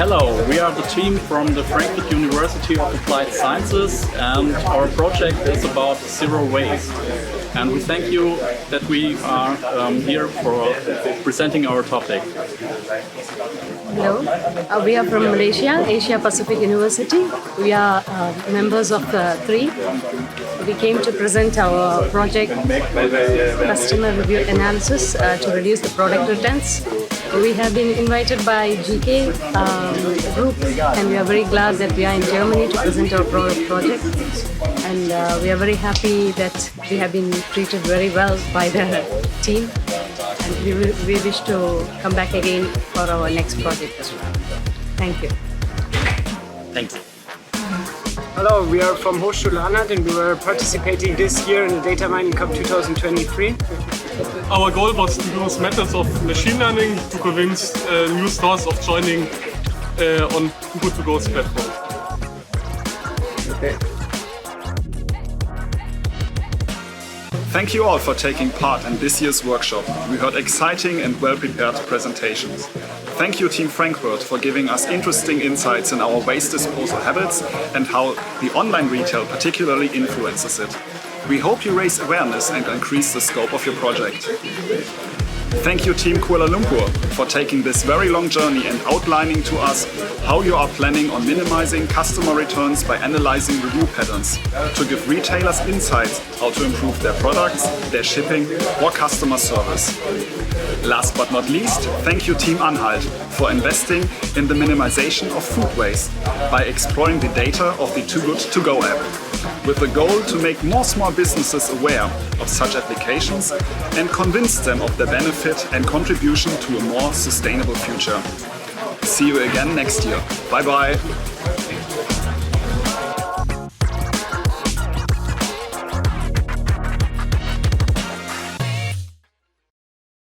Hello, we are the team from the Frankfurt University of Applied Sciences, and our project is about zero waste. And we thank you that we are here for presenting our topic. Hello, we are from Malaysia, Asia Pacific University. We are members of three. We came to present our project customer review analysis to reduce the product returns. We have been invited by GK group, and we are very glad that we are in Germany to present our project. And we are very happy that we have been treated very well by the team. And we wish to come back again for our next project as well. Thank you. Thanks. Hello, we are from Hochschule Anhalt and we were participating this year in the Data Mining Cup 2023. Our goal was to use methods of machine learning to convince new stores of joining on Good2Go's platform. Okay. Thank you all for taking part in this year's workshop. We heard exciting and well-prepared presentations. Thank you, Team Frankfurt, for giving us interesting insights in our waste disposal habits and how the online retail particularly influences it. We hope you raise awareness and increase the scope of your project. Thank you, Team Kuala Lumpur, for taking this very long journey and outlining to us how you are planning on minimizing customer returns by analyzing review patterns to give retailers insights how to improve their products, their shipping or customer service. Last but not least, thank you, Team Anhalt, for investing in the minimization of food waste by exploring the data of the Too Good To Go app, with the goal to make more small businesses aware of such applications and convince them of their benefit and contribution to a more sustainable future. See you again next year. Bye bye.